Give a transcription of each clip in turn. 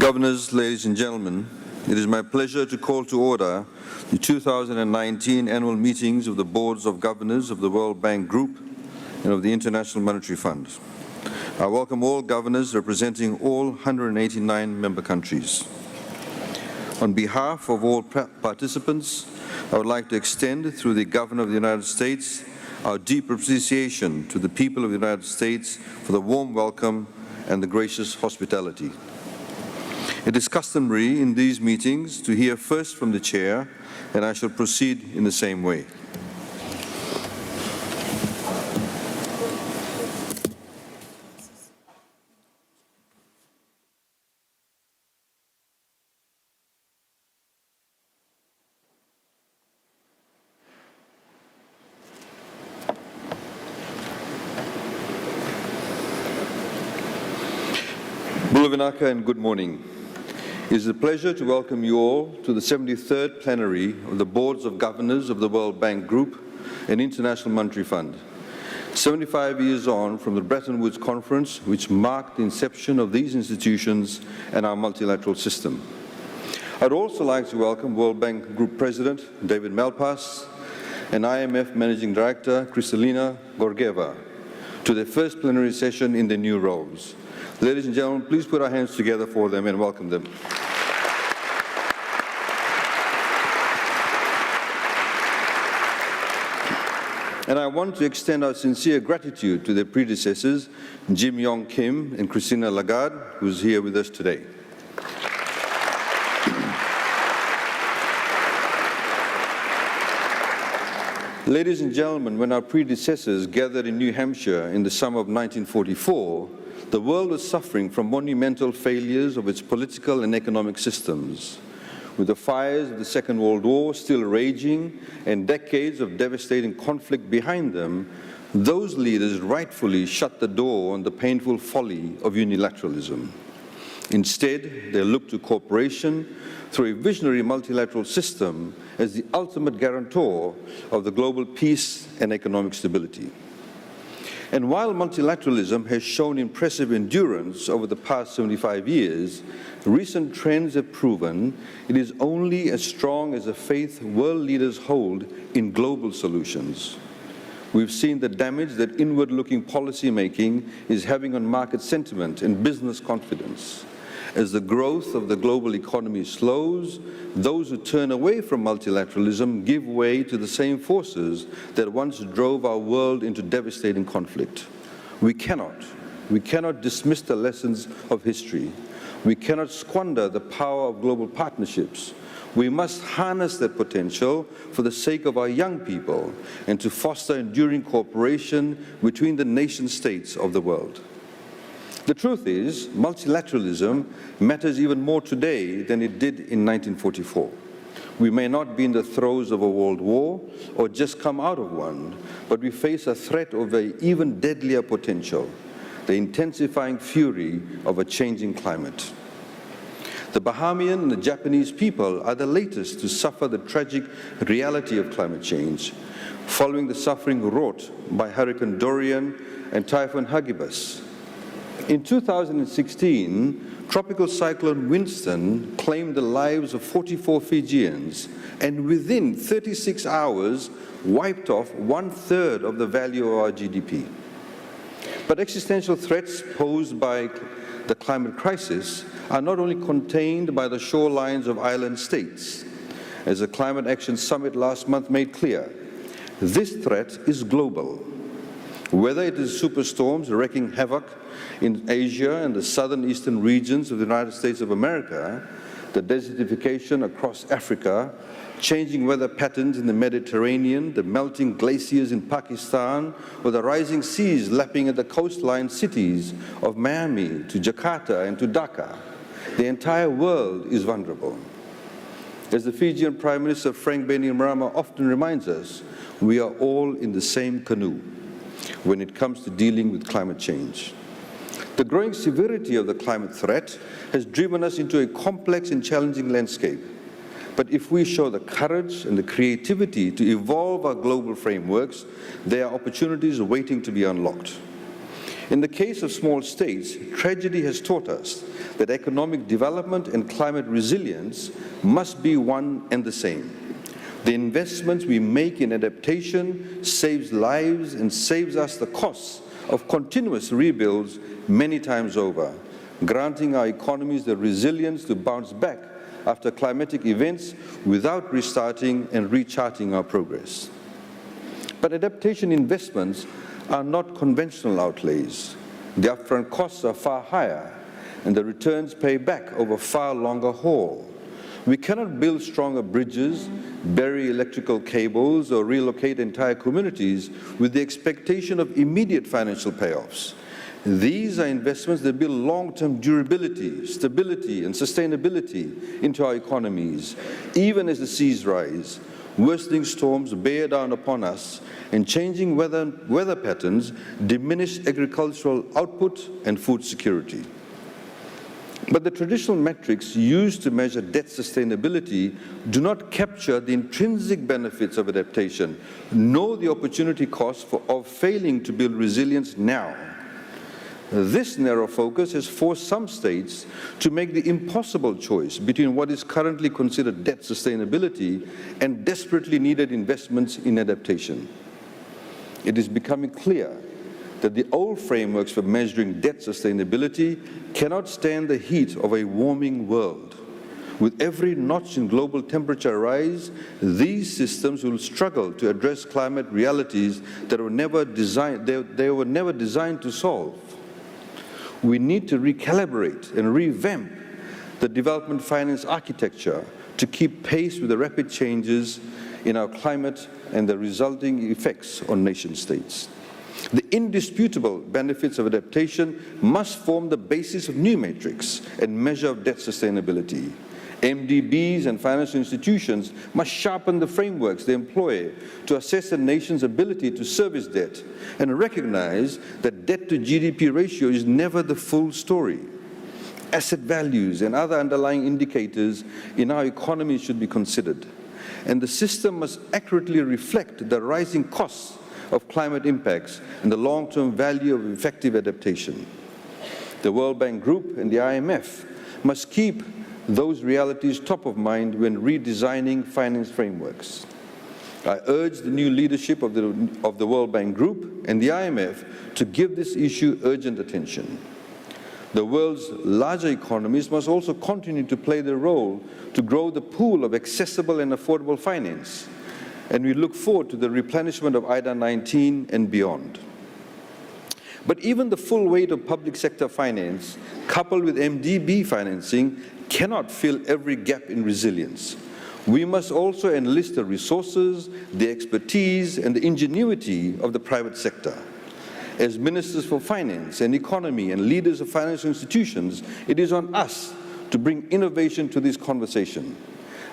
Governors, ladies and gentlemen, it is my pleasure to call to order the 2019 annual meetings of the Boards of Governors of the World Bank Group and of the International Monetary Fund. I welcome all governors representing all 189 member countries. On behalf of all participants, I would like to extend, through the Governor of the United States, our deep appreciation to the people of the United States for the warm welcome and the gracious hospitality. It is customary in these meetings to hear first from the Chair, and I shall proceed in the same way. Bulavinaka and good morning. It is a pleasure to welcome you all to the 73rd Plenary of the Boards of Governors of the World Bank Group and International Monetary Fund, 75 years on from the Bretton Woods Conference, which marked the inception of these institutions and our multilateral system. I'd also like to welcome World Bank Group President David Malpass and IMF Managing Director Kristalina Georgieva to their first plenary session in their new roles. Ladies and gentlemen, please put our hands together for them and welcome them. And I want to extend our sincere gratitude to their predecessors, Jim Yong Kim and Christine Lagarde, who is here with us today. Ladies and gentlemen, when our predecessors gathered in New Hampshire in the summer of 1944, the world was suffering from monumental failures of its political and economic systems. With the fires of the Second World War still raging and decades of devastating conflict behind them, those leaders rightfully shut the door on the painful folly of unilateralism. Instead, they looked to cooperation through a visionary multilateral system as the ultimate guarantor of the global peace and economic stability. And while multilateralism has shown impressive endurance over the past 75 years, recent trends have proven it is only as strong as the faith world leaders hold in global solutions. We've seen the damage that inward-looking policy-making is having on market sentiment and business confidence. As the growth of the global economy slows, those who turn away from multilateralism give way to the same forces that once drove our world into devastating conflict. We cannot dismiss the lessons of history. We cannot squander the power of global partnerships. We must harness that potential for the sake of our young people and to foster enduring cooperation between the nation-states of the world. The truth is, multilateralism matters even more today than it did in 1944. We may not be in the throes of a world war or just come out of one, but we face a threat of an even deadlier potential, the intensifying fury of a changing climate. The Bahamian and the Japanese people are the latest to suffer the tragic reality of climate change, following the suffering wrought by Hurricane Dorian and Typhoon Hagibis. In 2016, Tropical Cyclone Winston claimed the lives of 44 Fijians and within 36 hours wiped off 1/3 of the value of our GDP. But existential threats posed by the climate crisis are not only contained by the shorelines of island states. As the Climate Action Summit last month made clear, this threat is global. Whether it is superstorms wreaking havoc in Asia and the southern eastern regions of the United States of America, the desertification across Africa, changing weather patterns in the Mediterranean, the melting glaciers in Pakistan, or the rising seas lapping at the coastline cities of Miami to Jakarta and to Dhaka, the entire world is vulnerable. As the Fijian Prime Minister Frank Bainimarama often reminds us, we are all in the same canoe when it comes to dealing with climate change. The growing severity of the climate threat has driven us into a complex and challenging landscape. But if we show the courage and the creativity to evolve our global frameworks, there are opportunities waiting to be unlocked. In the case of small states, tragedy has taught us that economic development and climate resilience must be one and the same. The investments we make in adaptation saves lives and saves us the costs of continuous rebuilds many times over, granting our economies the resilience to bounce back after climatic events without restarting and recharting our progress. But adaptation investments are not conventional outlays. The upfront costs are far higher, and the returns pay back over far longer haul. We cannot build stronger bridges, bury electrical cables, or relocate entire communities with the expectation of immediate financial payoffs. These are investments that build long-term durability, stability, and sustainability into our economies, even as the seas rise, worsening storms bear down upon us, and changing weather patterns diminish agricultural output and food security. But the traditional metrics used to measure debt sustainability do not capture the intrinsic benefits of adaptation, nor the opportunity cost of failing to build resilience now. This narrow focus has forced some states to make the impossible choice between what is currently considered debt sustainability and desperately needed investments in adaptation. It is becoming clear that the old frameworks for measuring debt sustainability cannot stand the heat of a warming world. With every notch in global temperature rise, these systems will struggle to address climate realities that were never designed to solve. We need to recalibrate and revamp the development finance architecture to keep pace with the rapid changes in our climate and the resulting effects on nation states. The indisputable benefits of adaptation must form the basis of new metrics and measure of debt sustainability. MDBs and financial institutions must sharpen the frameworks they employ to assess a nation's ability to service debt and recognize that debt to GDP ratio is never the full story. Asset values and other underlying indicators in our economy should be considered, and the system must accurately reflect the rising costs of climate impacts and the long-term value of effective adaptation. The World Bank Group and the IMF must keep those realities top of mind when redesigning finance frameworks. I urge the new leadership of the World Bank Group and the IMF to give this issue urgent attention. The world's larger economies must also continue to play their role to grow the pool of accessible and affordable finance, and we look forward to the replenishment of IDA 19 and beyond. But even the full weight of public sector finance, coupled with MDB financing, cannot fill every gap in resilience. We must also enlist the resources, the expertise, and the ingenuity of the private sector. As ministers for finance and economy and leaders of financial institutions, it is on us to bring innovation to this conversation.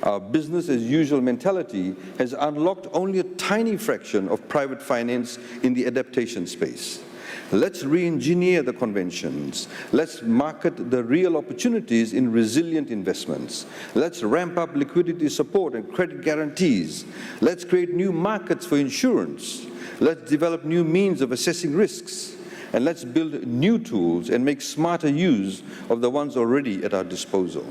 Our business-as-usual mentality has unlocked only a tiny fraction of private finance in the adaptation space. Let's re-engineer the conventions. Let's market the real opportunities in resilient investments. Let's ramp up liquidity support and credit guarantees. Let's create new markets for insurance. Let's develop new means of assessing risks. And let's build new tools and make smarter use of the ones already at our disposal.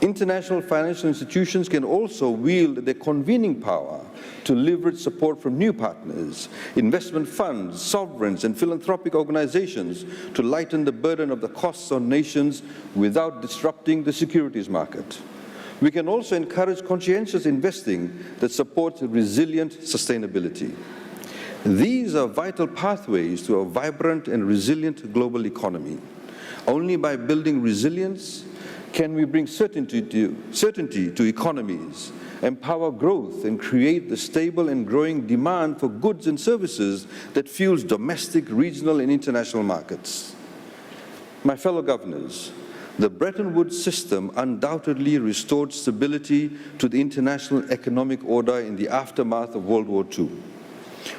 International financial institutions can also wield their convening power to leverage support from new partners, investment funds, sovereigns, and philanthropic organizations to lighten the burden of the costs on nations without disrupting the securities market. We can also encourage conscientious investing that supports resilient sustainability. These are vital pathways to a vibrant and resilient global economy. Only by building resilience can we bring certainty to economies, empower growth, and create the stable and growing demand for goods and services that fuels domestic, regional, and international markets. My fellow governors, the Bretton Woods system undoubtedly restored stability to the international economic order in the aftermath of World War II.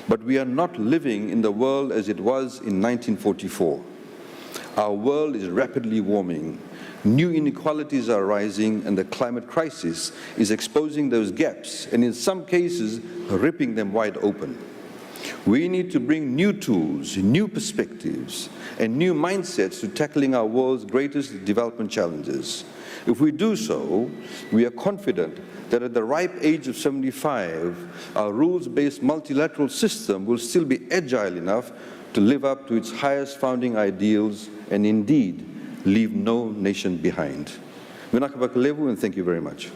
But we are not living in the world as it was in 1944. Our world is rapidly warming. New inequalities are rising, and the climate crisis is exposing those gaps and in some cases ripping them wide open. We need to bring new tools, new perspectives, and new mindsets to tackling our world's greatest development challenges. If we do so, we are confident that at the ripe age of 75, our rules-based multilateral system will still be agile enough to live up to its highest founding ideals and indeed leave no nation behind. Vinakabakalevu, and thank you very much.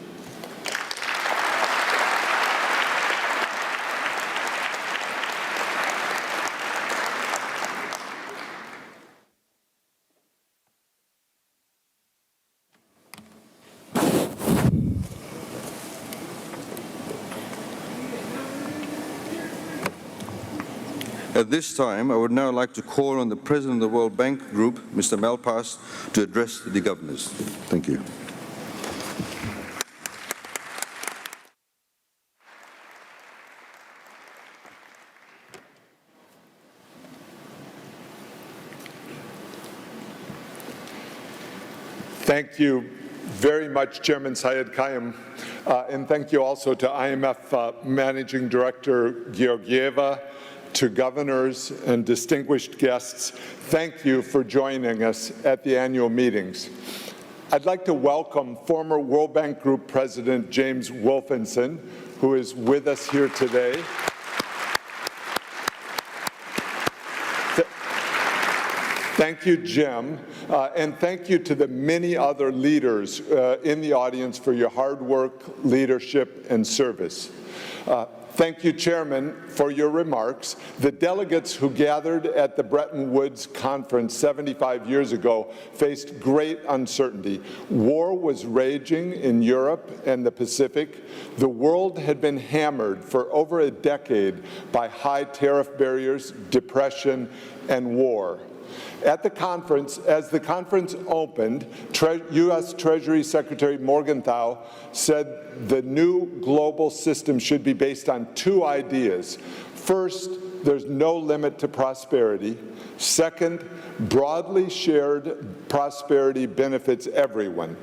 At this time, I would now like to call on the President of the World Bank Group, Mr. Malpass, to address the governors. Thank you. Thank you very much, Chairman Syed Qayyum, and thank you also to IMF Managing Director Georgieva, to governors and distinguished guests. Thank you for joining us at the annual meetings. I'd like to welcome former World Bank Group President James Wolfensohn, who is with us here today. Thank you, Jim, and thank you to the many other leaders in the audience for your hard work, leadership, and service. Thank you, Chairman, for your remarks. The delegates who gathered at the Bretton Woods conference 75 years ago faced great uncertainty. War was raging in Europe and the Pacific. The world had been hammered for over a decade by high tariff barriers, depression, and war. At the conference, as the conference opened, U.S. Treasury Secretary Morgenthau said the new global system should be based on two ideas. First, there's no limit to prosperity. Second, broadly shared prosperity benefits everyone.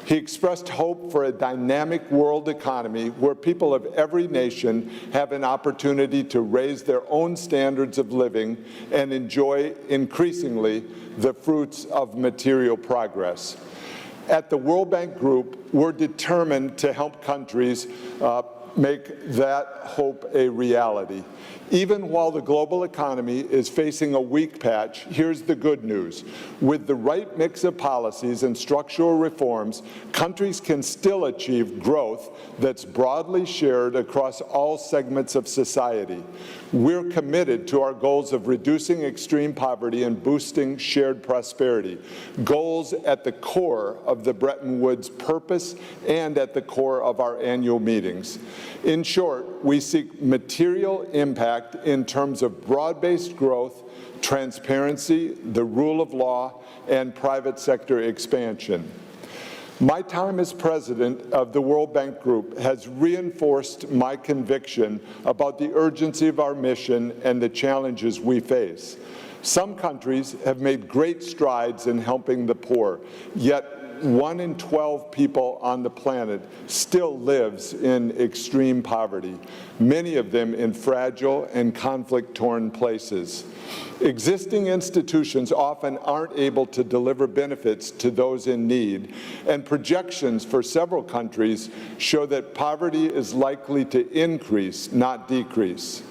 He expressed hope for a dynamic world economy where people of every nation have an opportunity to raise their own standards of living and enjoy increasingly the fruits of material progress. At the World Bank Group, we're determined to help countries make that hope a reality. Even while the global economy is facing a weak patch, here's the good news. With the right mix of policies and structural reforms, countries can still achieve growth that's broadly shared across all segments of society. We're committed to our goals of reducing extreme poverty and boosting shared prosperity, goals at the core of the Bretton Woods purpose and at the core of our annual meetings. In short, we seek material impact in terms of broad-based growth, transparency, the rule of law, and private sector expansion. My time as president of the World Bank Group has reinforced my conviction about the urgency of our mission and the challenges we face. Some countries have made great strides in helping the poor, yet 1 in 12 people on the planet still lives in extreme poverty, many of them in fragile and conflict-torn places. Existing institutions often aren't able to deliver benefits to those in need, and projections for several countries show that poverty is likely to increase, not decrease.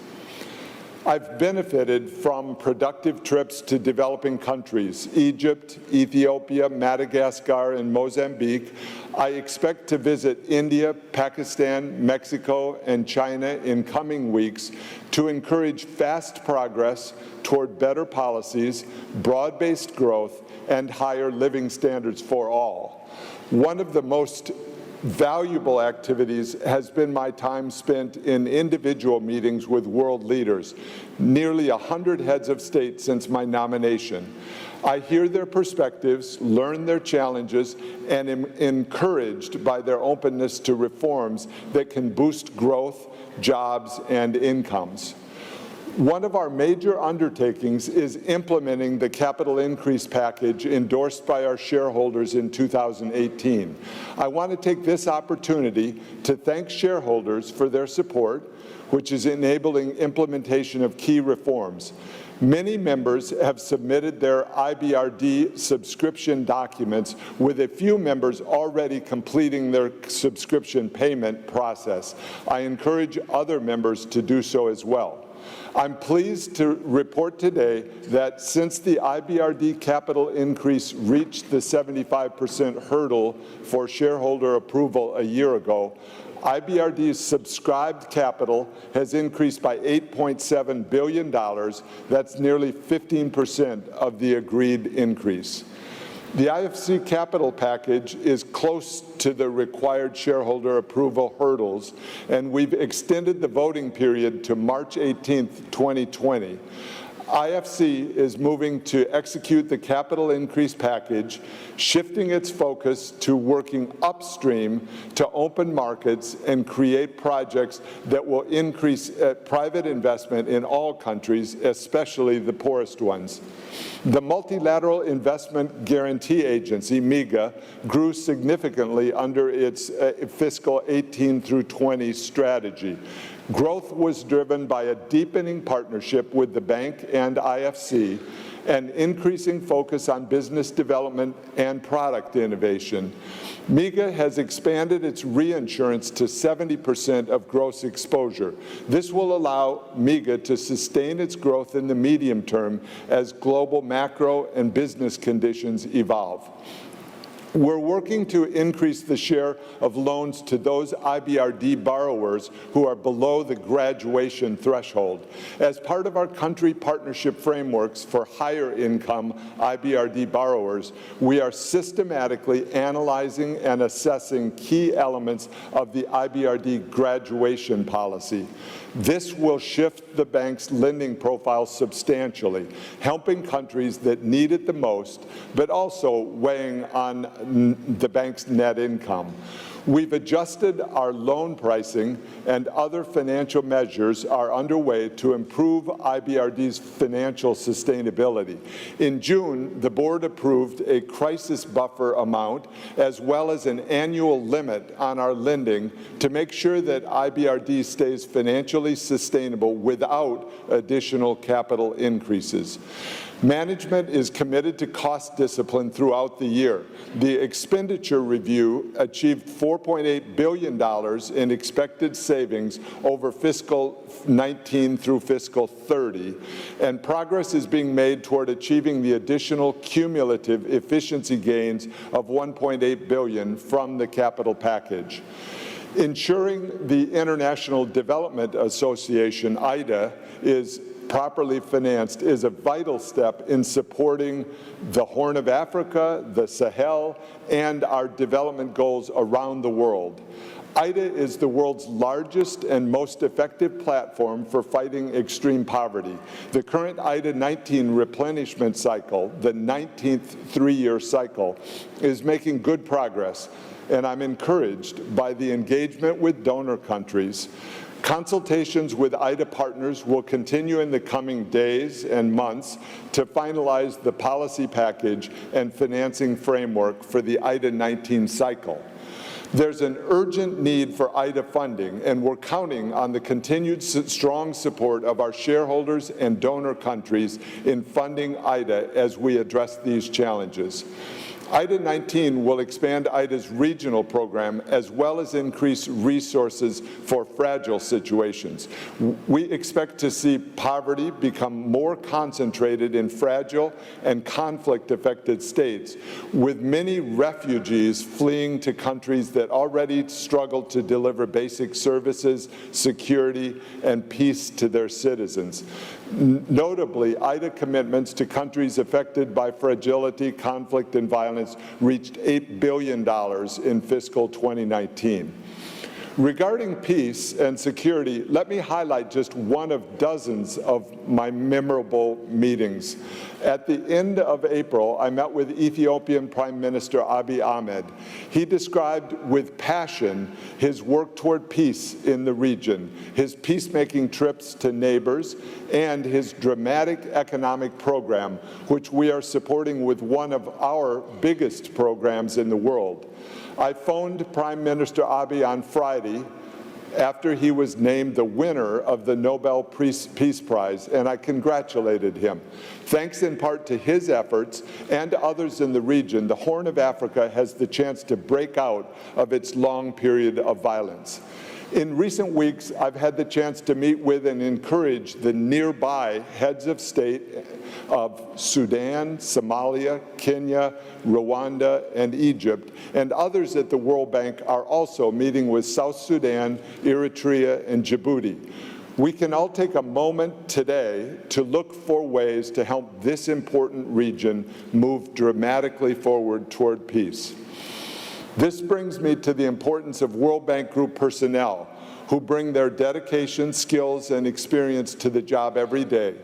I've benefited from productive trips to developing countries, Egypt, Ethiopia, Madagascar, and Mozambique. I expect to visit India, Pakistan, Mexico, and China in coming weeks to encourage fast progress toward better policies, broad-based growth, and higher living standards for all. One of the most valuable activities has been my time spent in individual meetings with world leaders, nearly 100 heads of state since my nomination. I hear their perspectives, learn their challenges, and am encouraged by their openness to reforms that can boost growth, jobs, and incomes. One of our major undertakings is implementing the capital increase package endorsed by our shareholders in 2018. I want to take this opportunity to thank shareholders for their support, which is enabling implementation of key reforms. Many members have submitted their IBRD subscription documents, with a few members already completing their subscription payment process. I encourage other members to do so as well. I'm pleased to report today that since the IBRD capital increase reached the 75% hurdle for shareholder approval a year ago, IBRD's subscribed capital has increased by $8.7 billion. That's nearly 15% of the agreed increase. The IFC capital package is close to the required shareholder approval hurdles, and we've extended the voting period to March 18th, 2020. IFC is moving to execute the capital increase package, shifting its focus to working upstream to open markets and create projects that will increase private investment in all countries, especially the poorest ones. The Multilateral Investment Guarantee Agency, MIGA, grew significantly under its fiscal 18 through 20 strategy. Growth was driven by a deepening partnership with the bank and IFC, an increasing focus on business development and product innovation. MIGA has expanded its reinsurance to 70% of gross exposure. This will allow MIGA to sustain its growth in the medium term as global macro and business conditions evolve. We're working to increase the share of loans to those IBRD borrowers who are below the graduation threshold. As part of our country partnership frameworks for higher income IBRD borrowers, we are systematically analyzing and assessing key elements of the IBRD graduation policy. This will shift the bank's lending profile substantially, helping countries that need it the most, but also weighing on the bank's net income. We've adjusted our loan pricing, and other financial measures are underway to improve IBRD's financial sustainability. In June, the board approved a crisis buffer amount as well as an annual limit on our lending to make sure that IBRD stays financially sustainable without additional capital increases. Management is committed to cost discipline throughout the year. The expenditure review achieved $4.8 billion in expected savings over fiscal 19 through fiscal 30, and progress is being made toward achieving the additional cumulative efficiency gains of $1.8 billion from the capital package. Ensuring the International Development Association, IDA, is properly financed is a vital step in supporting the Horn of Africa, the Sahel, and our development goals around the world. IDA is the world's largest and most effective platform for fighting extreme poverty. The current IDA 19 replenishment cycle, the 19th three-year cycle, is making good progress, and I'm encouraged by the engagement with donor countries. Consultations with IDA partners will continue in the coming days and months to finalize the policy package and financing framework for the IDA 19 cycle. There's an urgent need for IDA funding, and we're counting on the continued strong support of our shareholders and donor countries in funding IDA as we address these challenges. IDA 19 will expand IDA's regional program as well as increase resources for fragile situations. We expect to see poverty become more concentrated in fragile and conflict-affected states, with many refugees fleeing to countries that already struggle to deliver basic services, security, and peace to their citizens. Notably, IDA commitments to countries affected by fragility, conflict, and violence reached $8 billion in fiscal 2019. Regarding peace and security, let me highlight just one of dozens of my memorable meetings. At the end of April, I met with Ethiopian Prime Minister Abiy Ahmed. He described with passion his work toward peace in the region, his peacemaking trips to neighbors, and his dramatic economic program, which we are supporting with one of our biggest programs in the world. I phoned Prime Minister Abiy on Friday after he was named the winner of the Nobel Peace Prize, and I congratulated him. Thanks in part to his efforts and to others in the region, the Horn of Africa has the chance to break out of its long period of violence. In recent weeks, I've had the chance to meet with and encourage the nearby heads of state of Sudan, Somalia, Kenya, Rwanda, and Egypt, and others at the World Bank are also meeting with South Sudan, Eritrea, and Djibouti. We can all take a moment today to look for ways to help this important region move dramatically forward toward peace. This brings me to the importance of World Bank Group personnel who bring their dedication, skills, and experience to the job every day.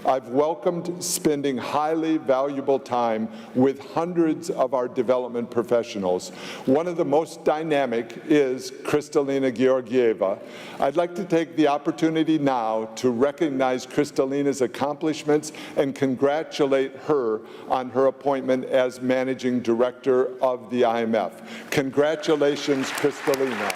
I've welcomed spending highly valuable time with hundreds of our development professionals. One of the most dynamic is Kristalina Georgieva. I'd like to take the opportunity now to recognize Kristalina's accomplishments and congratulate her on her appointment as Managing Director of the IMF. Congratulations, Kristalina.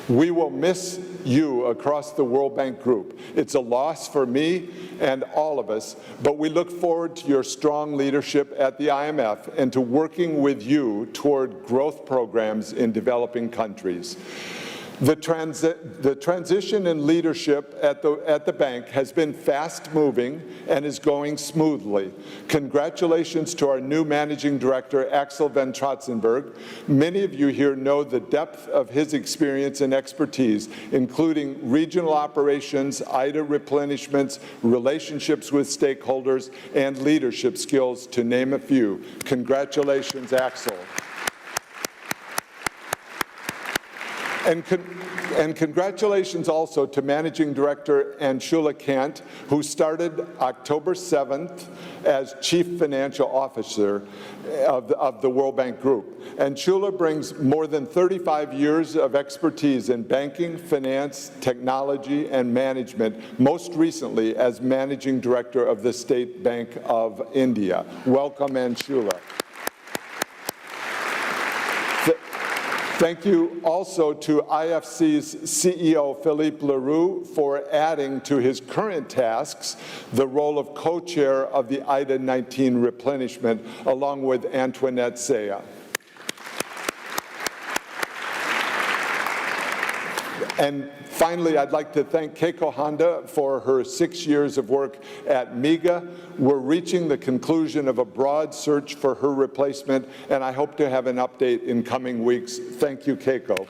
We will miss you across the World Bank Group. It's a loss for me and all of us, but we look forward to your strong leadership at the IMF and to working with you toward growth programs in developing countries. The transition in leadership at the bank has been fast-moving and is going smoothly. Congratulations to our new Managing Director, Axel van Trotzenberg. Many of you here know the depth of his experience and expertise, including regional operations, IDA replenishments, relationships with stakeholders, and leadership skills, to name a few. Congratulations, Axel. And congratulations also to Managing Director Anshula Kant, who started October 7th as Chief Financial Officer of the World Bank Group. Anshula brings more than 35 years of expertise in banking, finance, technology, and management, most recently as Managing Director of the State Bank of India. Welcome, Anshula. Thank you also to IFC's CEO, Philippe Leroux, for adding to his current tasks the role of co-chair of the IDA 19 replenishment, along with Antoinette Saya. And finally, I'd like to thank Keiko Honda for her 6 years of work at MIGA. We're reaching the conclusion of a broad search for her replacement, and I hope to have an update in coming weeks. Thank you, Keiko.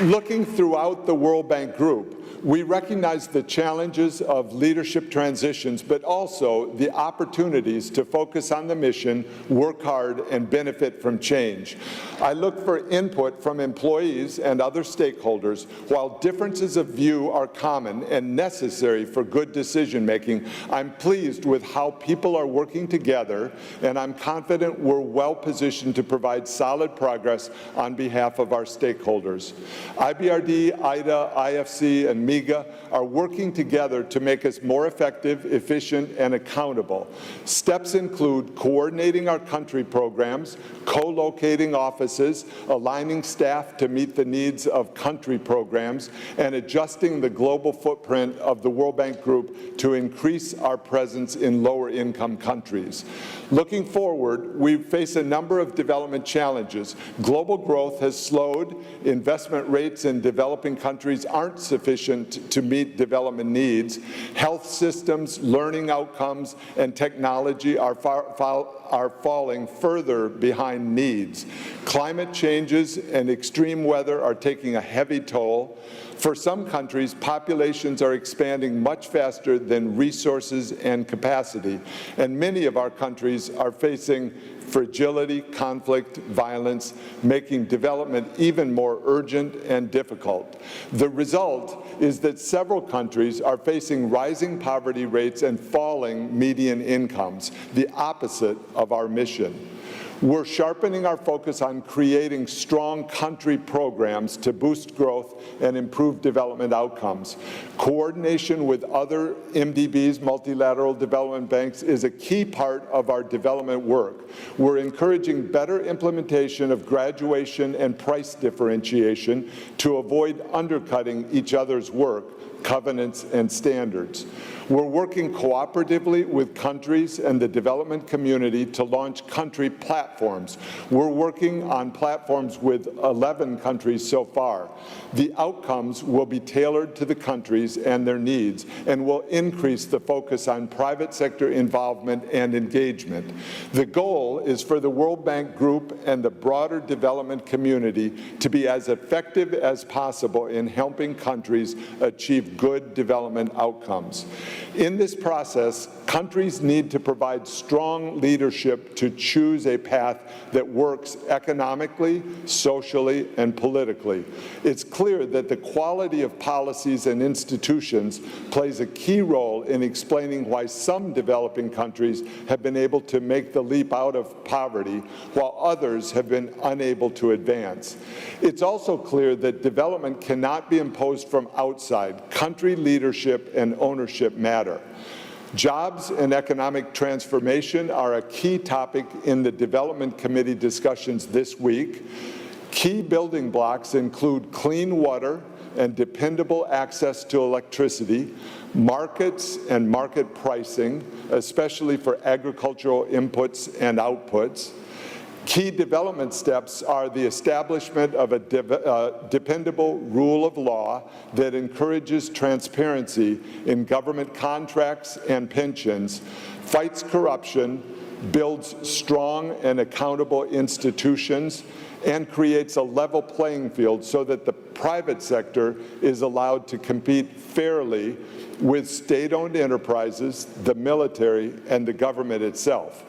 Looking throughout the World Bank Group, we recognize the challenges of leadership transitions, but also the opportunities to focus on the mission, work hard, and benefit from change. I look for input from employees and other stakeholders. While differences of view are common and necessary for good decision-making, I'm pleased with how people are working together, and I'm confident we're well-positioned to provide solid progress on behalf of our stakeholders. IBRD, IDA, IFC, and MIGA are working together to make us more effective, efficient, and accountable. Steps include coordinating our country programs, co-locating offices, aligning staff to meet the needs of country programs, and adjusting the global footprint of the World Bank Group to increase our presence in lower-income countries. Looking forward, we face a number of development challenges. Global growth has slowed, investment rates in developing countries aren't sufficient, sufficient to meet development needs. Health systems, learning outcomes, and technology are falling further behind needs. Climate changes and extreme weather are taking a heavy toll. For some countries, populations are expanding much faster than resources and capacity, and many of our countries are facing fragility, conflict, violence, making development even more urgent and difficult. The result is that several countries are facing rising poverty rates and falling median incomes, the opposite of our mission. We're sharpening our focus on creating strong country programs to boost growth and improve development outcomes. Coordination with other MDBs, multilateral development banks, is a key part of our development work. We're encouraging better implementation of graduation and price differentiation to avoid undercutting each other's work, covenants, and standards. We're working cooperatively with countries and the development community to launch country platforms. We're working on platforms with 11 countries so far. The outcomes will be tailored to the countries and their needs and will increase the focus on private sector involvement and engagement. The goal is for the World Bank Group and the broader development community to be as effective as possible in helping countries achieve good development outcomes. In this process, countries need to provide strong leadership to choose a path that works economically, socially, and politically. It's clear that the quality of policies and institutions plays a key role in explaining why some developing countries have been able to make the leap out of poverty, while others have been unable to advance. It's also clear that development cannot be imposed from outside. Country leadership and ownership matter. Jobs and economic transformation are a key topic in the Development Committee discussions this week. Key building blocks include clean water and dependable access to electricity, markets and market pricing, especially for agricultural inputs and outputs. Key development steps are the establishment of a dependable rule of law that encourages transparency in government contracts and pensions, fights corruption, builds strong and accountable institutions, and creates a level playing field so that the private sector is allowed to compete fairly with state-owned enterprises, the military, and the government itself.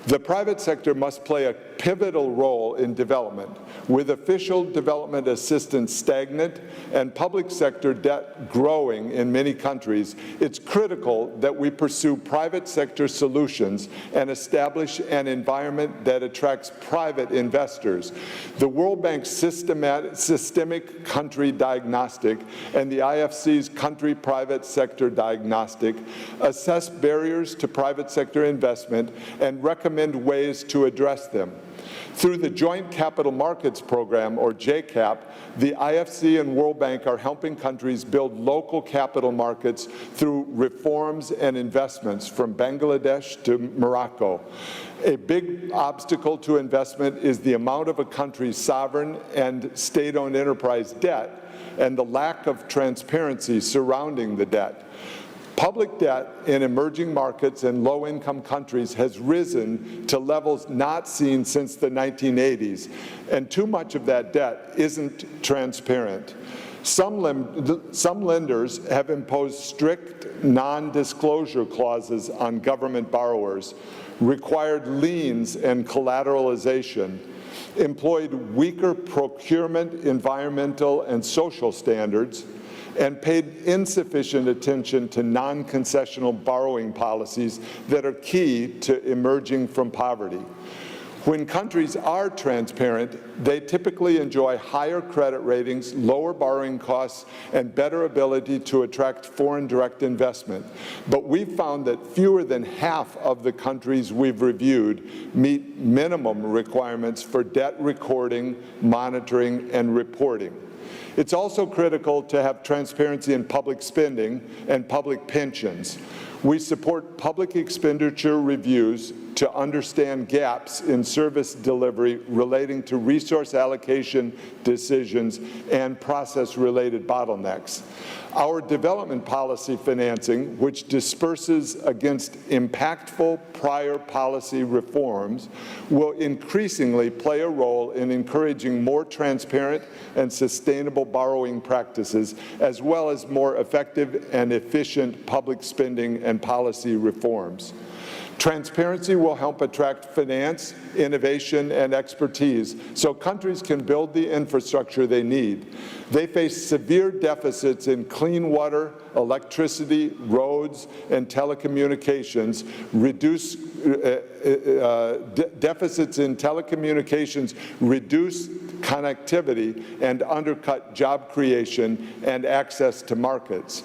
The private sector must play a pivotal role in development, with official development assistance stagnant and public sector debt growing in many countries. It's critical that we pursue private sector solutions and establish an environment that attracts private investors. The World Bank's systemic country diagnostic and the IFC's country private sector diagnostic assess barriers to private sector investment and recommend ways to address them. Through the Joint Capital Markets Program, or JCAP, the IFC and World Bank are helping countries build local capital markets through reforms and investments from Bangladesh to Morocco. A big obstacle to investment is the amount of a country's sovereign and state-owned enterprise debt and the lack of transparency surrounding the debt. Public debt in emerging markets and low-income countries has risen to levels not seen since the 1980s, and too much of that debt isn't transparent. Some lenders have imposed strict non-disclosure clauses on government borrowers, required liens and collateralization, employed weaker procurement, environmental, and social standards, and paid insufficient attention to non-concessional borrowing policies that are key to emerging from poverty. When countries are transparent, they typically enjoy higher credit ratings, lower borrowing costs, and better ability to attract foreign direct investment. But we've found that fewer than half of the countries we've reviewed meet minimum requirements for debt recording, monitoring, and reporting. It's also critical to have transparency in public spending and public pensions. We support public expenditure reviews to understand gaps in service delivery relating to resource allocation decisions and process-related bottlenecks. Our development policy financing, which disperses against impactful prior policy reforms, will increasingly play a role in encouraging more transparent and sustainable borrowing practices, as well as more effective and efficient public spending and policy reforms. Transparency will help attract finance, innovation, and expertise so countries can build the infrastructure they need. They face severe deficits in clean water, electricity, roads, and telecommunications. Deficits in telecommunications reduce connectivity and undercut job creation and access to markets.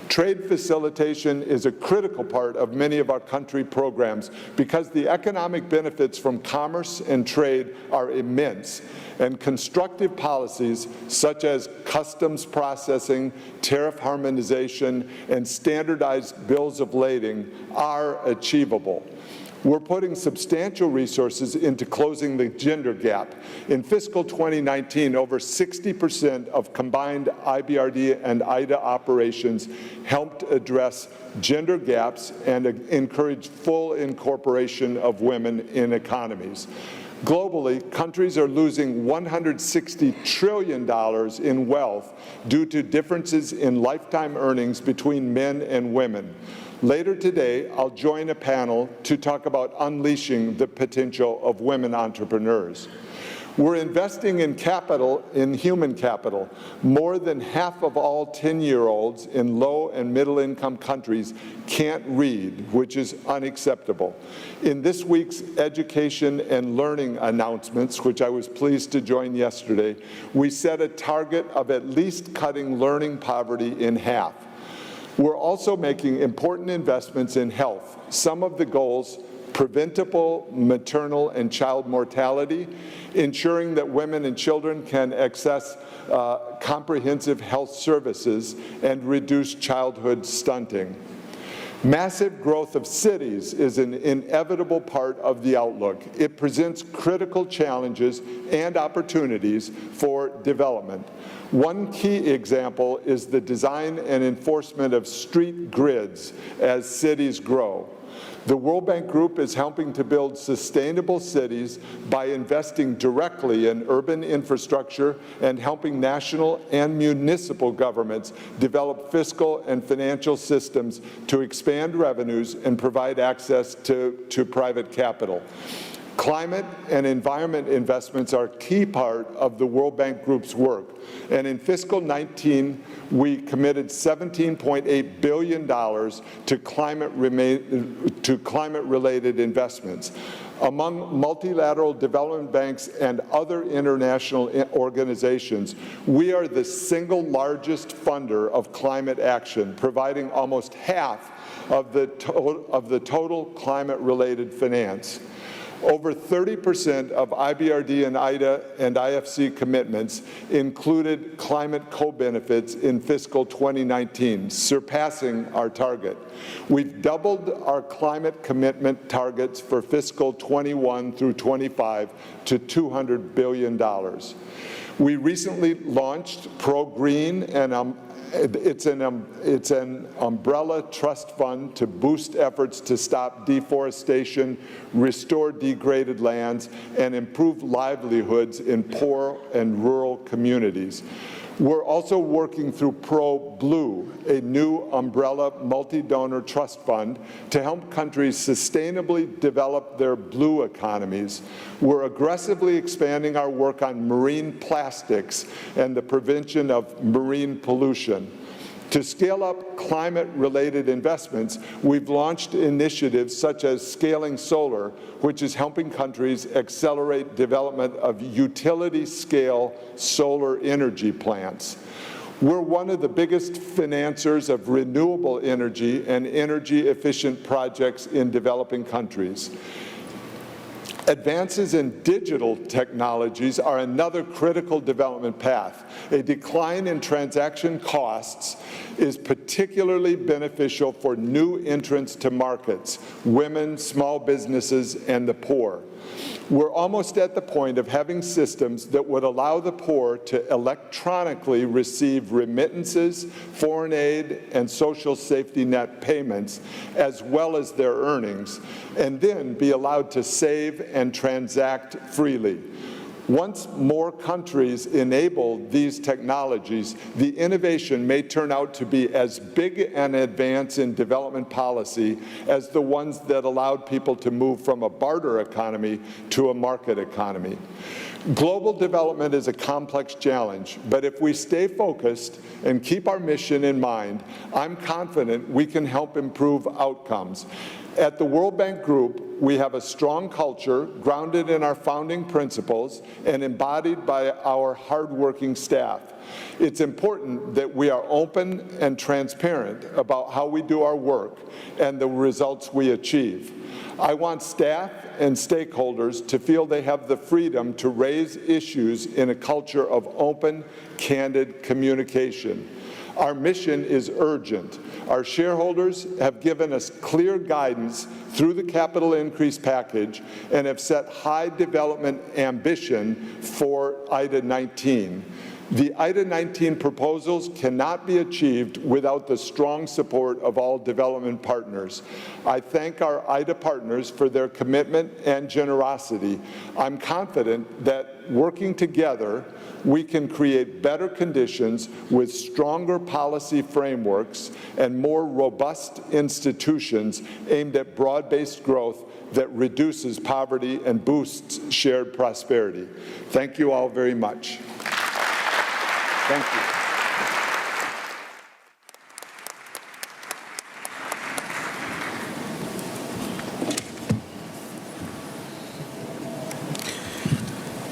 Trade facilitation is a critical part of many of our country programs because the economic benefits from commerce and trade are immense, and constructive policies such as customs processing, tariff harmonization, and standardized bills of lading are achievable. We're putting substantial resources into closing the gender gap. In fiscal 2019, over 60% of combined IBRD and IDA operations helped address gender gaps and encourage full incorporation of women in economies. Globally, countries are losing $160 trillion in wealth due to differences in lifetime earnings between men and women. Later today, I'll join a panel to talk about unleashing the potential of women entrepreneurs. We're investing in capital, in human capital. More than half of all 10-year-olds in low and middle-income countries can't read, which is unacceptable. In this week's education and learning announcements, which I was pleased to join yesterday, we set a target of at least cutting learning poverty in half. We're also making important investments in health. Some of the goals: preventable maternal and child mortality, ensuring that women and children can access comprehensive health services, and reduce childhood stunting. Massive growth of cities is an inevitable part of the outlook. It presents critical challenges and opportunities for development. One key example is the design and enforcement of street grids as cities grow. The World Bank Group is helping to build sustainable cities by investing directly in urban infrastructure and helping national and municipal governments develop fiscal and financial systems to expand revenues and provide access to private capital. Climate and environment investments are a key part of the World Bank Group's work, and in fiscal 19, we committed $17.8 billion to climate-related investments. Among multilateral development banks and other international organizations, we are the single largest funder of climate action, providing almost half of the total climate-related finance. Over 30% of IBRD and IDA and IFC commitments included climate co-benefits in fiscal 2019, surpassing our target. We've doubled our climate commitment targets for fiscal 21 through 25 to $200 billion. We recently launched Pro-Green, and it's an umbrella trust fund to boost efforts to stop deforestation, restore degraded lands, and improve livelihoods in poor and rural communities. We're also working through Pro-Blue, a new umbrella multi-donor trust fund to help countries sustainably develop their blue economies. We're aggressively expanding our work on marine plastics and the prevention of marine pollution. To scale up climate-related investments, we've launched initiatives such as Scaling Solar, which is helping countries accelerate development of utility-scale solar energy plants. We're one of the biggest financiers of renewable energy and energy-efficient projects in developing countries. Advances in digital technologies are another critical development path. A decline in transaction costs is particularly beneficial for new entrants to markets, women, small businesses, and the poor. We're almost at the point of having systems that would allow the poor to electronically receive remittances, foreign aid, and social safety net payments, as well as their earnings, and then be allowed to save and transact freely. Once more countries enable these technologies, the innovation may turn out to be as big an advance in development policy as the ones that allowed people to move from a barter economy to a market economy. Global development is a complex challenge, but if we stay focused and keep our mission in mind, I'm confident we can help improve outcomes. At the World Bank Group, we have a strong culture grounded in our founding principles and embodied by our hardworking staff. It's important that we are open and transparent about how we do our work and the results we achieve. I want staff and stakeholders to feel they have the freedom to raise issues in a culture of open, candid communication. Our mission is urgent. Our shareholders have given us clear guidance through the capital increase package and have set high development ambition for IDA 19. The IDA 19 proposals cannot be achieved without the strong support of all development partners. I thank our IDA partners for their commitment and generosity. I'm confident that working together, we can create better conditions with stronger policy frameworks and more robust institutions aimed at broad-based growth that reduces poverty and boosts shared prosperity. Thank you all very much. Thank you.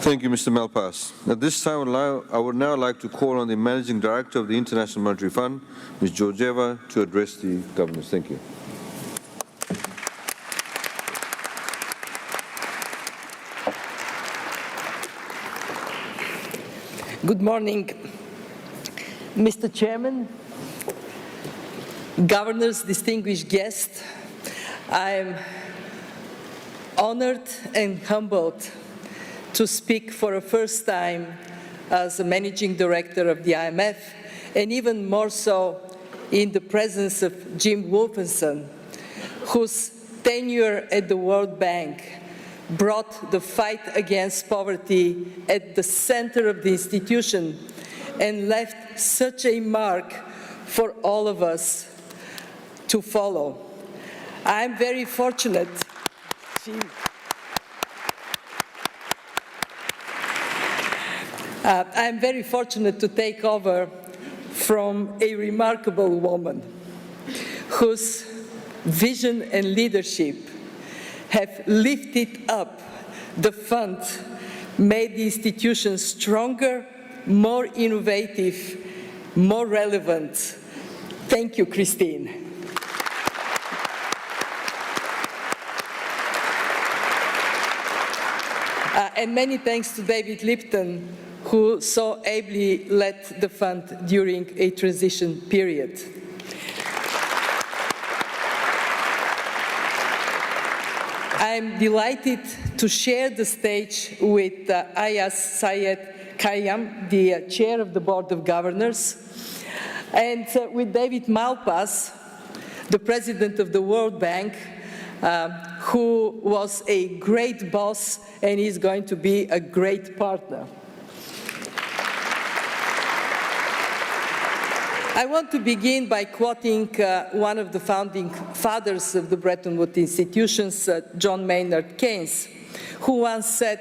Thank you, Mr. Malpass. At this time, I would now like to call on the Managing Director of the International Monetary Fund, Ms. Georgieva, to address the governors. Thank you. Good morning, Mr. Chairman, governors, distinguished guests. I am honored and humbled to speak for the first time as a managing director of the IMF, and even more so in the presence of Jim Wolfensohn, whose tenure at the World Bank brought the fight against poverty at the center of the institution and left such a mark for all of us to follow. I'm very fortunate, Jim. I'm very fortunate to take over from a remarkable woman whose vision and leadership have lifted up the fund, made the institution stronger, more innovative, more relevant. Thank you, Christine. And many thanks to David Lipton, who so ably led the fund during a transition period. I'm delighted to share the stage with Ayaz Sayed Khayyam, the chair of the Board of Governors, and with David Malpass, the president of the World Bank, who was a great boss and is going to be a great partner. I want to begin by quoting one of the founding fathers of the Bretton Woods institutions, John Maynard Keynes, who once said,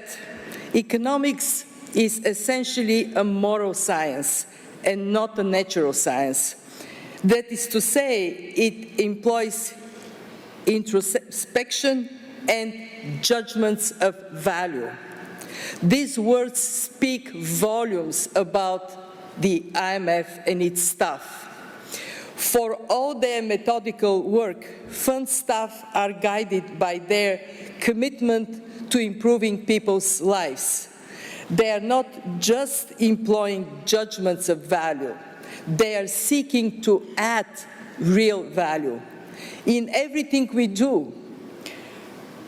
"Economics is essentially a moral science and not a natural science. That is to say, it employs introspection and judgments of value." These words speak volumes about the IMF and its staff. For all their methodical work, fund staff are guided by their commitment to improving people's lives. They are not just employing judgments of value. They are seeking to add real value. In everything we do,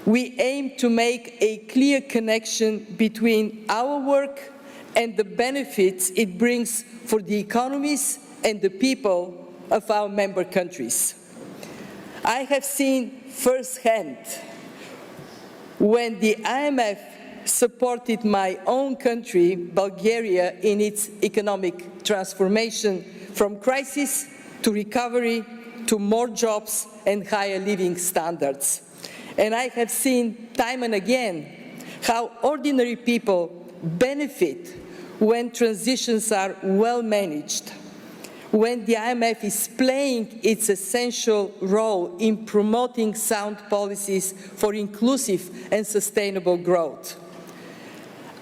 we aim to make a clear connection between our work and the benefits it brings for the economies and the people of our member countries. I have seen firsthand when the IMF supported my own country, Bulgaria, in its economic transformation from crisis to recovery to more jobs and higher living standards. And I have seen time and again how ordinary people benefit when transitions are well managed, when the IMF is playing its essential role in promoting sound policies for inclusive and sustainable growth.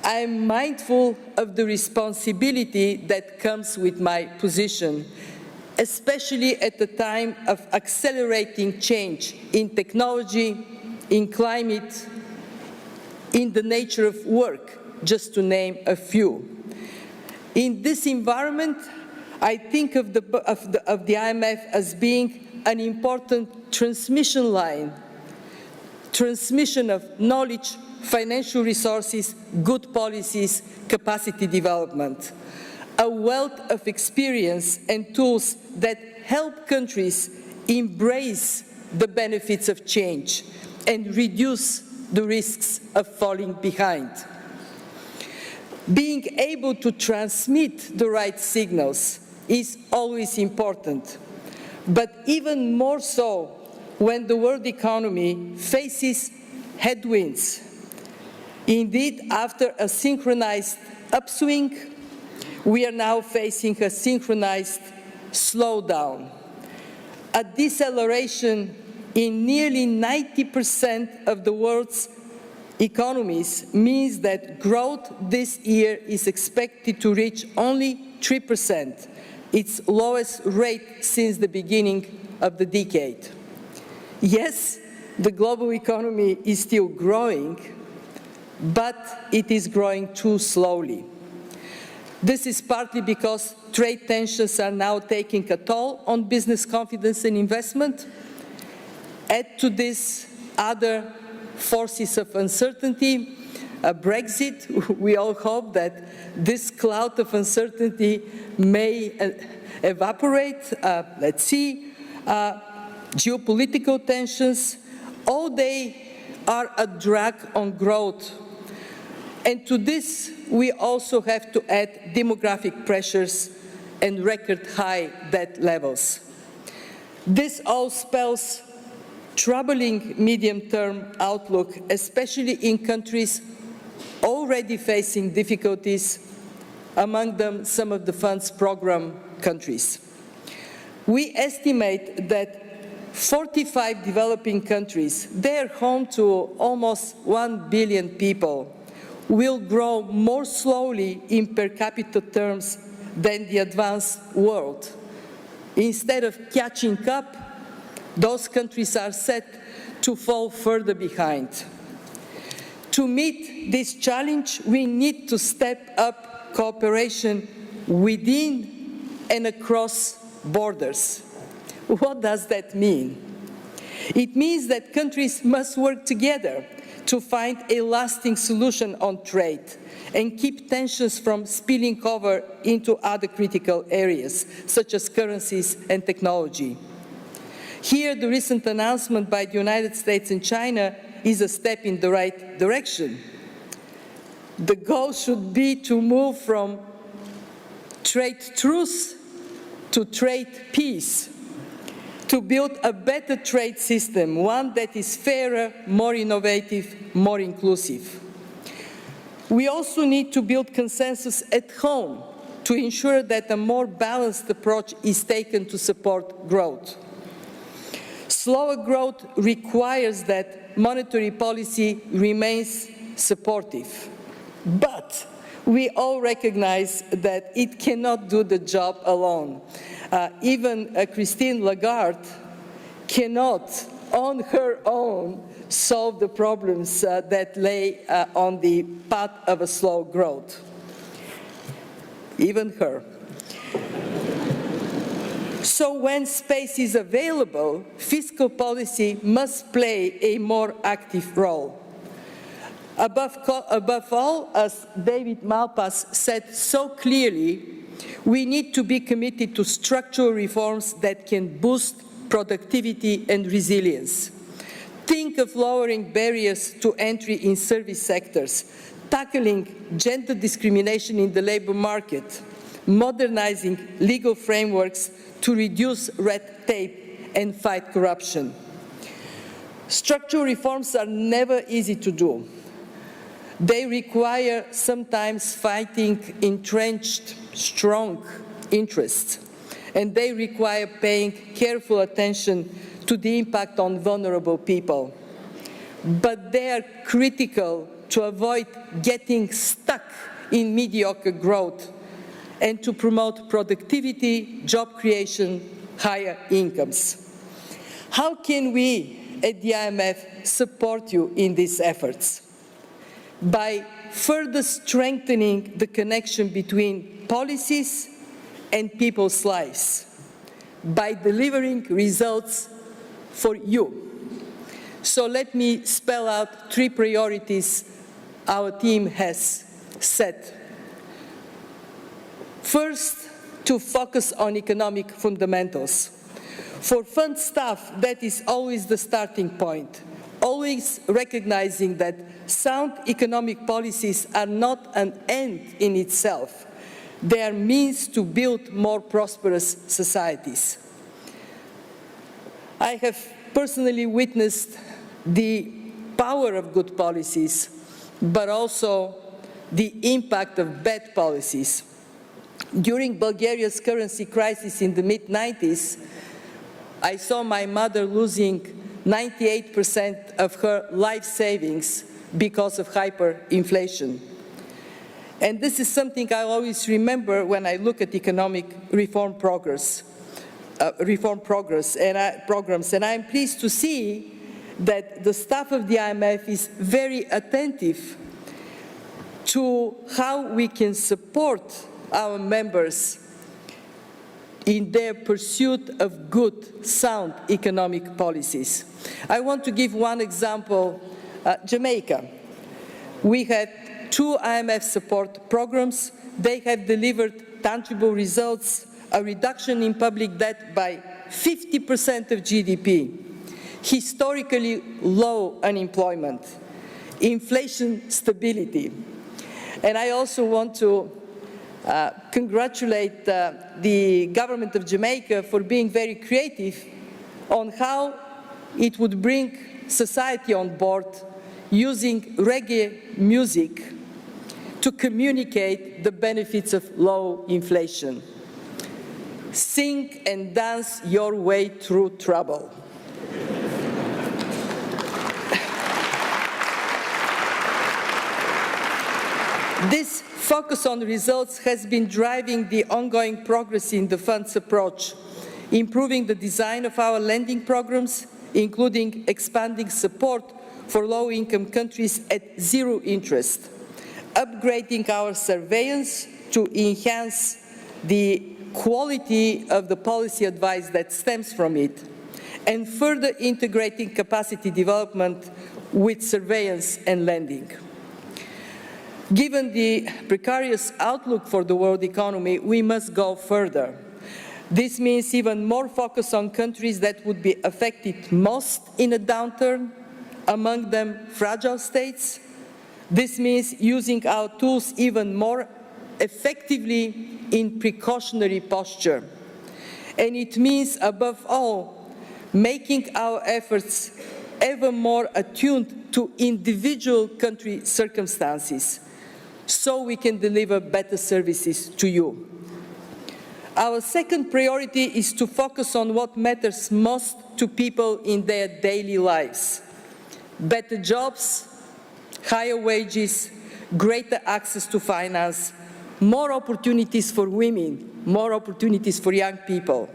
I am mindful of the responsibility that comes with my position, especially at the time of accelerating change in technology, in climate, in the nature of work, just to name a few. In this environment, I think of the IMF as being an important transmission line, transmission of knowledge, financial resources, good policies, capacity development, a wealth of experience and tools that help countries embrace the benefits of change and reduce the risks of falling behind. Being able to transmit the right signals is always important, but even more so when the world economy faces headwinds. Indeed, after a synchronized upswing, we are now facing a synchronized slowdown. A deceleration in nearly 90% of the world's economies means that growth this year is expected to reach only 3%, its lowest rate since the beginning of the decade. Yes, the global economy is still growing, but it is growing too slowly. This is partly because trade tensions are now taking a toll on business confidence and investment. Add to this other forces of uncertainty, Brexit. We all hope that this cloud of uncertainty may evaporate. Let's see. Geopolitical tensions, all they are a drag on growth. And to this, we also have to add demographic pressures and record high debt levels. This all spells troubling medium-term outlook, especially in countries already facing difficulties, among them some of the fund's program countries. We estimate that 45 developing countries, they're home to almost 1 billion people, will grow more slowly in per capita terms than the advanced world. Instead of catching up, those countries are set to fall further behind. To meet this challenge, we need to step up cooperation within and across borders. What does that mean? It means that countries must work together to find a lasting solution on trade and keep tensions from spilling over into other critical areas, such as currencies and technology. Here, the recent announcement by the United States and China is a step in the right direction. The goal should be to move from trade truce to trade peace, to build a better trade system, one that is fairer, more innovative, more inclusive. We also need to build consensus at home to ensure that a more balanced approach is taken to support growth. Slower growth requires that monetary policy remains supportive, but we all recognize that it cannot do the job alone. Even Christine Lagarde cannot on her own solve the problems that lay on the path of a slow growth. Even her. So when space is available, fiscal policy must play a more active role. Above all, as David Malpass said so clearly, we need to be committed to structural reforms that can boost productivity and resilience. Think of lowering barriers to entry in service sectors, tackling gender discrimination in the labor market, modernizing legal frameworks to reduce red tape and fight corruption. Structural reforms are never easy to do. They require sometimes fighting entrenched, strong interests, and they require paying careful attention to the impact on vulnerable people. But they are critical to avoid getting stuck in mediocre growth and to promote productivity, job creation, higher incomes. How can we at the IMF support you in these efforts? By further strengthening the connection between policies and people's lives, by delivering results for you. So let me spell out 3 priorities our team has set. First, to focus on economic fundamentals. For fund staff, that is always the starting point, always recognizing that sound economic policies are not an end in itself. They are means to build more prosperous societies. I have personally witnessed the power of good policies, but also the impact of bad policies. During Bulgaria's currency crisis in the mid-90s, I saw my mother losing 98% of her life savings because of hyperinflation. And this is something I always remember when I look at economic reform programs. And I'm pleased to see that the staff of the IMF is very attentive to how we can support our members in their pursuit of good, sound economic policies. I want to give one example, Jamaica. We had 2 IMF support programs. They have delivered tangible results, a reduction in public debt by 50% of GDP, historically low unemployment, inflation stability. And I also want to congratulate the government of Jamaica for being very creative on how it would bring society on board using reggae music to communicate the benefits of low inflation. Sing and dance your way through trouble. This focus on results has been driving the ongoing progress in the fund's approach, improving the design of our lending programs, including expanding support for low-income countries at 0 interest, upgrading our surveillance to enhance the quality of the policy advice that stems from it, and further integrating capacity development with surveillance and lending. Given the precarious outlook for the world economy, we must go further. This means even more focus on countries that would be affected most in a downturn, among them fragile states. This means using our tools even more effectively in precautionary posture. And it means, above all, making our efforts ever more attuned to individual country circumstances, so we can deliver better services to you. Our second priority is to focus on what matters most to people in their daily lives. Better jobs, higher wages, greater access to finance, more opportunities for women, more opportunities for young people.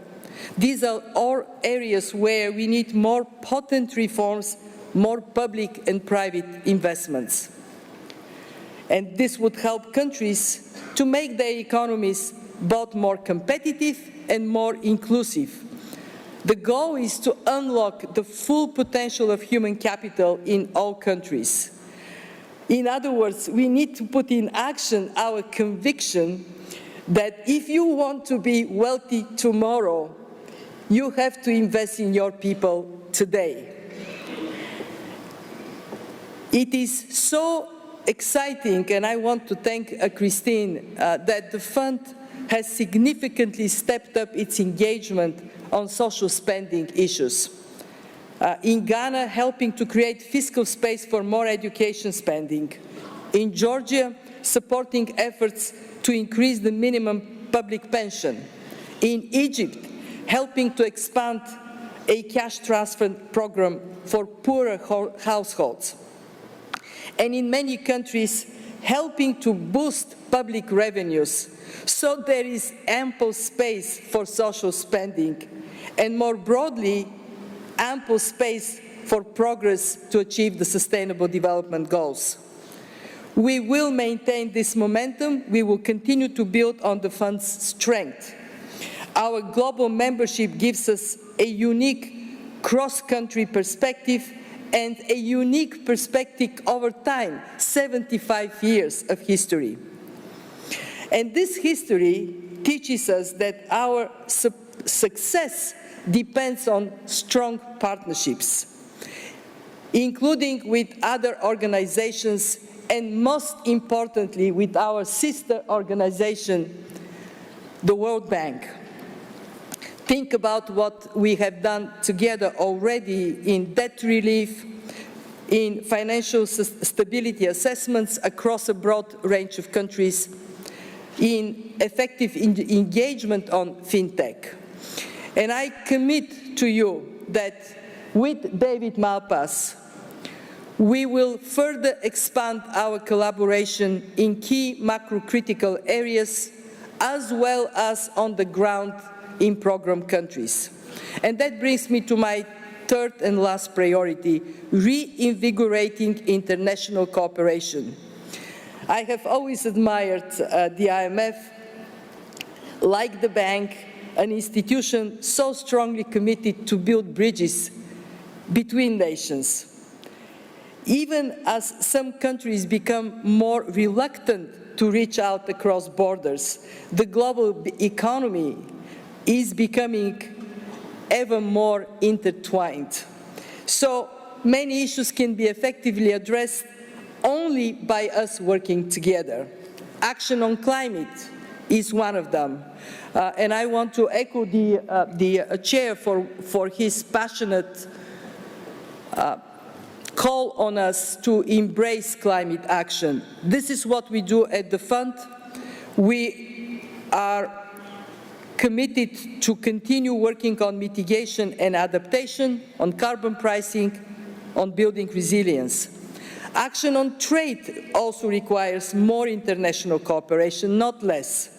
These are all areas where we need more potent reforms, more public and private investments. And this would help countries to make their economies both more competitive and more inclusive. The goal is to unlock the full potential of human capital in all countries. In other words, we need to put in action our conviction that if you want to be wealthy tomorrow, you have to invest in your people today. It is so exciting, and I want to thank Christine, that the fund has significantly stepped up its engagement on social spending issues. In Ghana, helping to create fiscal space for more education spending. In Georgia, supporting efforts to increase the minimum public pension. In Egypt, helping to expand a cash transfer program for poorer households. And in many countries, helping to boost public revenues so there is ample space for social spending, and more broadly, ample space for progress to achieve the Sustainable Development Goals. We will maintain this momentum. We will continue to build on the fund's strength. Our global membership gives us a unique cross-country perspective and a unique perspective over time, 75 years of history. And this history teaches us that our success depends on strong partnerships, including with other organizations and most importantly with our sister organization, the World Bank. Think about what we have done together already in debt relief, in financial stability assessments across a broad range of countries, in effective engagement on fintech. And I commit to you that with David Malpass, we will further expand our collaboration in key macro-critical areas, as well as on the ground in program countries. And that brings me to my third and last priority, reinvigorating international cooperation. I have always admired the IMF, like the bank, an institution so strongly committed to build bridges between nations. Even as some countries become more reluctant to reach out across borders, the global economy is becoming ever more intertwined. So many issues can be effectively addressed only by us working together. Action on climate is one of them. And I want to echo the chair for his passionate call on us to embrace climate action. This is what we do at the fund. We are committed to continue working on mitigation and adaptation, on carbon pricing, on building resilience. Action on trade also requires more international cooperation, not less.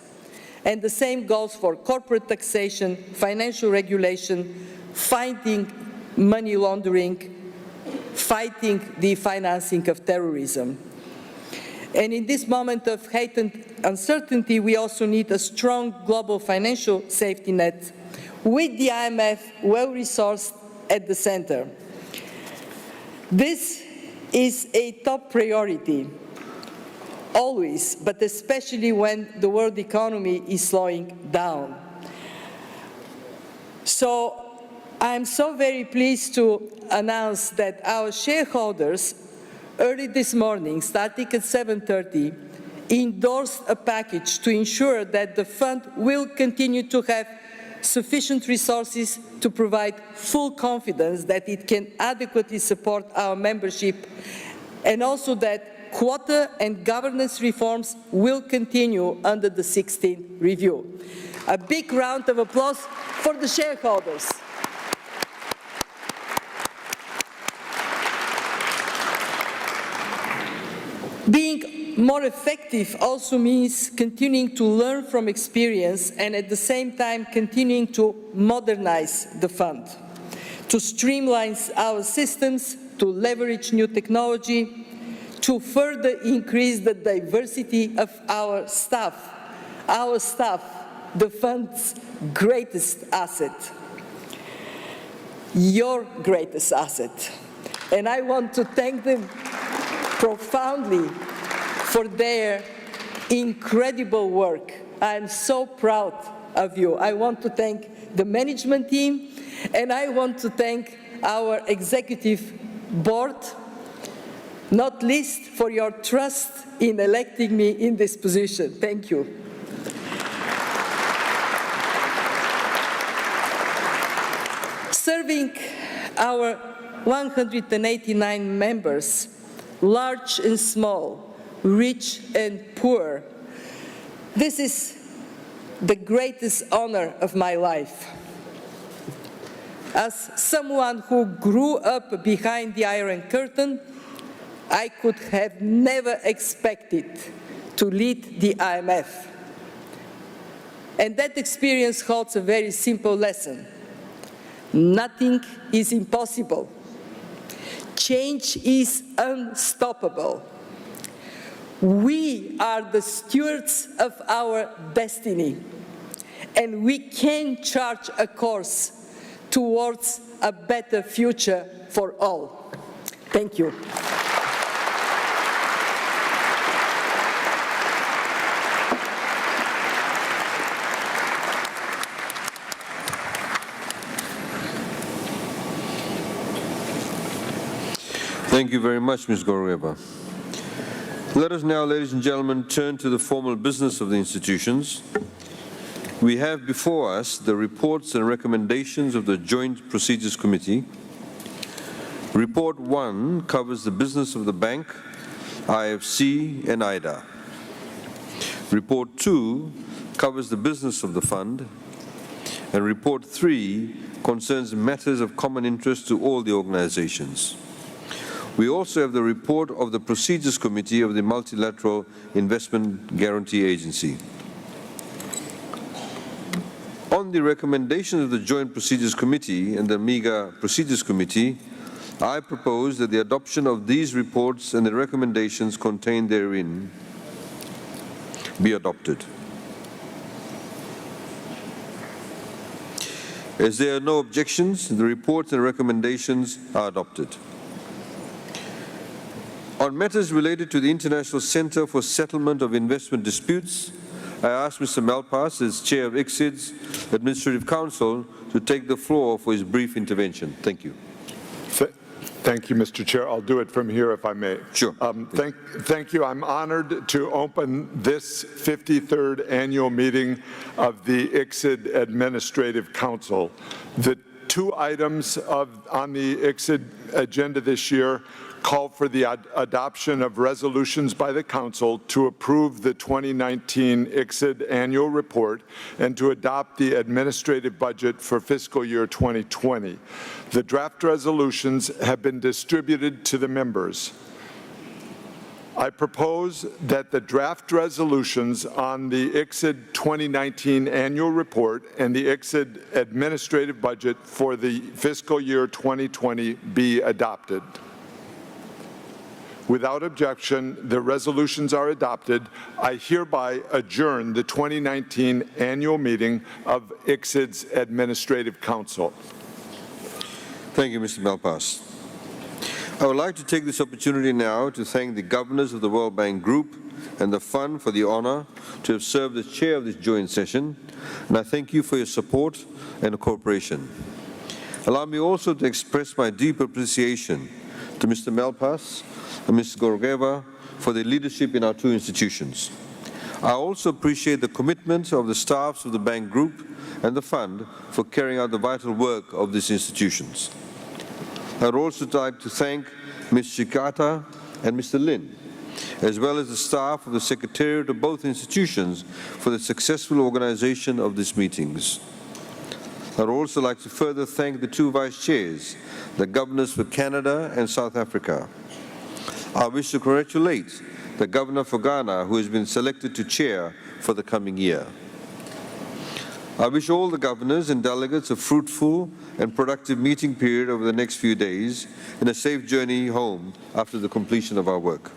And the same goes for corporate taxation, financial regulation, fighting money laundering, fighting the financing of terrorism. And in this moment of heightened uncertainty, we also need a strong global financial safety net with the IMF well-resourced at the center. This is a top priority, always, but especially when the world economy is slowing down. So I'm so very pleased to announce that our shareholders early this morning, starting at 7:30, endorsed a package to ensure that the fund will continue to have sufficient resources to provide full confidence that it can adequately support our membership, and also that quota and governance reforms will continue under the 16th review. A big round of applause for the shareholders. Being more effective also means continuing to learn from experience and at the same time continuing to modernize the fund, to streamline our systems, to leverage new technology, to further increase the diversity of our staff. Our staff, the fund's greatest asset, your greatest asset. And I want to thank them profoundly for their incredible work. I am so proud of you. I want to thank the management team, and I want to thank our executive board, not least for your trust in electing me in this position. Thank you. Serving our 189 members, large and small, rich and poor, this is the greatest honor of my life. As someone who grew up behind the Iron Curtain, I could have never expected to lead the IMF. And that experience holds a very simple lesson. Nothing is impossible. Change is unstoppable. We are the stewards of our destiny, and we can chart a course towards a better future for all. Thank you. Thank you very much, Ms. Georgieva. Let us now, ladies and gentlemen, turn to the formal business of the institutions. We have before us the reports and recommendations of the Joint Procedures Committee. Report 1 covers the business of the Bank, IFC, and IDA. Report 2 covers the business of the Fund, and Report 3 concerns matters of common interest to all the organizations. We also have the report of the Procedures Committee of the Multilateral Investment Guarantee Agency. On the recommendation of the Joint Procedures Committee and the MIGA Procedures Committee, I propose that the adoption of these reports and the recommendations contained therein be adopted. As there are no objections, the reports and recommendations are adopted. On matters related to the International Center for Settlement of Investment Disputes, I ask Mr. Malpass, as Chair of ICSID's Administrative Council, to take the floor for his brief intervention. Thank you. Thank you, Mr. Chair. I'll do it from here if I may. Sure. Thank you. I'm honored to open this 53rd annual meeting of the ICSID Administrative Council. The two items on the ICSID agenda this year call for the adoption of resolutions by the Council to approve the 2019 ICSID annual report and to adopt the administrative budget for fiscal year 2020. The draft resolutions have been distributed to the members. I propose that the draft resolutions on the ICSID 2019 annual report and the ICSID administrative budget for the fiscal year 2020 be adopted. Without objection, the resolutions are adopted. I hereby adjourn the 2019 annual meeting of ICSID's Administrative Council. Thank you, Mr. Malpass. I would like to take this opportunity now to thank the governors of the World Bank Group and the Fund for the honor to have served as chair of this joint session, and I thank you for your support and cooperation. Allow me also to express my deep appreciation to Mr. Malpass and Ms. Georgieva for their leadership in our two institutions. I also appreciate the commitment of the staffs of the Bank Group and the Fund for carrying out the vital work of these institutions. I would also like to thank Ms. Shikata and Mr. Lin, as well as the staff of the Secretariat of both institutions for the successful organization of these meetings. I would also like to further thank the two vice chairs, the governors for Canada and South Africa. I wish to congratulate the Governor for Ghana, who has been selected to chair for the coming year. I wish all the governors and delegates a fruitful and productive meeting period over the next few days and a safe journey home after the completion of our work.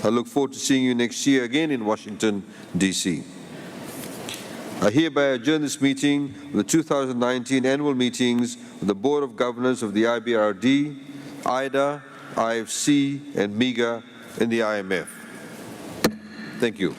I look forward to seeing you next year again in Washington, D.C. I hereby adjourn this meeting of the 2019 annual meetings of the Board of Governors of the IBRD, IDA, IFC, and MIGA, and the IMF. Thank you.